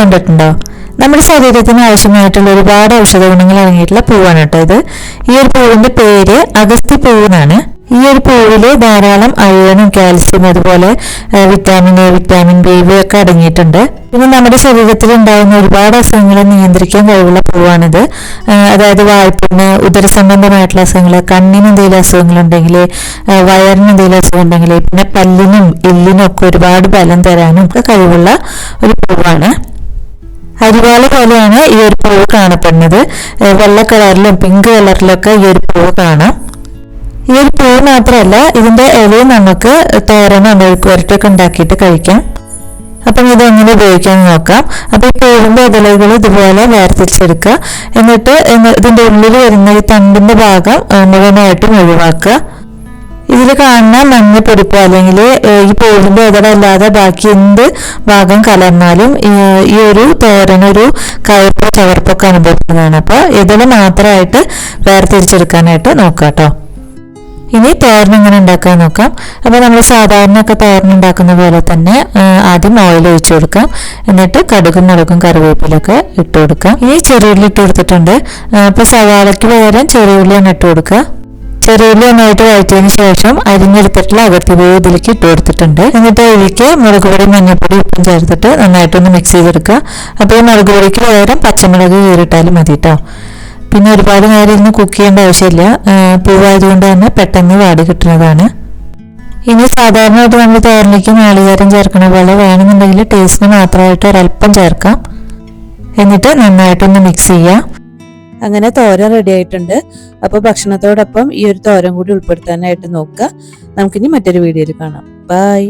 കണ്ടിട്ടുണ്ടോ? നമ്മുടെ ശരീരത്തിന് ആവശ്യമായിട്ടുള്ള ഒരുപാട് ഔഷധ ഗുണങ്ങൾ അടങ്ങിയിട്ടുള്ള പൂവാണ് കേട്ടോ ഇത്. ഈ ഒരു പൂവിന്റെ പേര് അഗസ്ത്യ പൂവ് എന്നാണ്. ഈ ഒരു പൂവില് ധാരാളം അയണും കാൽസ്യം അതുപോലെ വിറ്റാമിൻ എ, വിറ്റാമിൻ ബി ഇവയൊക്കെ അടങ്ങിയിട്ടുണ്ട്. പിന്നെ നമ്മുടെ ശരീരത്തിൽ ഉണ്ടാകുന്ന ഒരുപാട് അസുഖങ്ങളെ നിയന്ത്രിക്കാൻ കഴിവുള്ള പൂവാണിത്. അതായത് വായ്പുണ്ണ്, ഉദര സംബന്ധമായിട്ടുള്ള അസുഖങ്ങൾ, കണ്ണിന് എന്തെങ്കിലും അസുഖങ്ങളുണ്ടെങ്കിൽ, വയറിന് എന്തെങ്കിലും അസുഖം ഉണ്ടെങ്കിൽ, പിന്നെ പല്ലിനും എല്ലിനും ഒക്കെ ഒരുപാട് ബലം തരാനും ഒക്കെ കഴിവുള്ള ഒരു പൂവാണ്. അരിവാള പോലെയാണ് ഈ ഒരു പൂവ് കാണപ്പെടുന്നത്. വെള്ള കളറിലും പിങ്ക് കളറിലൊക്കെ ഈ ഒരു പൂവ് കാണാം. ഈ ഒരു പൂവ് മാത്രമല്ല, ഇതിന്റെ ഇലയും നമുക്ക് തോരനോ മെഴുക്ക് വരട്ടൊക്കെ ഉണ്ടാക്കിയിട്ട് കഴിക്കാം. അപ്പം ഇതെങ്ങനെ ഉപയോഗിക്കാമെന്ന് നോക്കാം. അപ്പൊ ഈ പൂവിന്റെ ഇലകൾ ഇതുപോലെ വേർതിരിച്ചെടുക്കുക. എന്നിട്ട് ഇതിന്റെ ഉള്ളിൽ വരുന്ന ഈ തണ്ടിന്റെ ഭാഗം മുഴുവനായിട്ടും ഒഴിവാക്കുക. ഇതിൽ കാണുന്ന മഞ്ഞപ്പൊടിപ്പോ അല്ലെങ്കിൽ ഈ പൂവിന്റെ ഇതളല്ലാതെ ബാക്കി എന്ത് ഭാഗം കലർന്നാലും ഈ ഒരു തോരനൊരു കയ്പോ ചവർപ്പൊക്കെ അനുഭവപ്പെടുന്നതാണ്. അപ്പോൾ ഇതിൽ മാത്രമായിട്ട് വേർതിരിച്ചെടുക്കാനായിട്ട് നോക്കാം കേട്ടോ. ഇനി തോരൻ എങ്ങനെ ഉണ്ടാക്കാൻ നോക്കാം. അപ്പോൾ നമ്മൾ സാധാരണ ഒക്കെ തോരൻ ഉണ്ടാക്കുന്ന പോലെ തന്നെ ആദ്യം ഓയിൽ ഒഴിച്ചു കൊടുക്കാം. എന്നിട്ട് കടുകും മുളകും കറിവേപ്പിലൊക്കെ ഇട്ട് കൊടുക്കാം. ഇനി ചെറിയുള്ളി ഇട്ട് കൊടുത്തിട്ടുണ്ട്. അപ്പോൾ സവാളയ്ക്ക് പകരം ചെറിയുള്ളിയാണ് ഇട്ട് കൊടുക്കുക. ചെറിയുള്ളി നന്നായിട്ട് വഴറ്റിയതിന് ശേഷം അരിഞ്ഞെടുത്തിട്ടുള്ള അകത്തി പൂവ് ഇതിലേക്ക് ഇട്ട് കൊടുത്തിട്ടുണ്ട്. എന്നിട്ട് അതിലേക്ക് മുളക് പൊടി, മഞ്ഞൾപ്പൊടി, ഉപ്പും ചേർത്തിട്ട് നന്നായിട്ടൊന്ന് മിക്സ് ചെയ്തെടുക്കുക. അപ്പോൾ ഈ മുളക് പൊടിക്ക് പകരം പച്ചമുളക് കീറിയിട്ടാലും മതി കേട്ടോ. പിന്നെ ഒരുപാട് നേരം ഇരുന്ന് കുക്ക് ചെയ്യേണ്ട ആവശ്യമില്ല. പൂവായതുകൊണ്ട് തന്നെ പെട്ടെന്ന് വാടി കിട്ടുന്നതാണ്. ഇനി സാധാരണയായിട്ട് നമ്മൾ തോരനിലേക്ക് നാളികേരം ചേർക്കണ പോലെ വേണമെന്നുണ്ടെങ്കിൽ ടേസ്റ്റിന് മാത്രമായിട്ട് ഒരല്പം ചേർക്കാം. എന്നിട്ട് നന്നായിട്ടൊന്ന് മിക്സ് ചെയ്യാം. അങ്ങനെ തോരൻ റെഡി ആയിട്ടുണ്ട്. അപ്പോൾ ഭക്ഷണത്തോടൊപ്പം ഈ ഒരു തോരൻ കൂടി ഉൾപ്പെടുത്താനായിട്ട് നോക്കുക. നമുക്കിനി മറ്റൊരു വീഡിയോയിൽ കാണാം. ബൈ.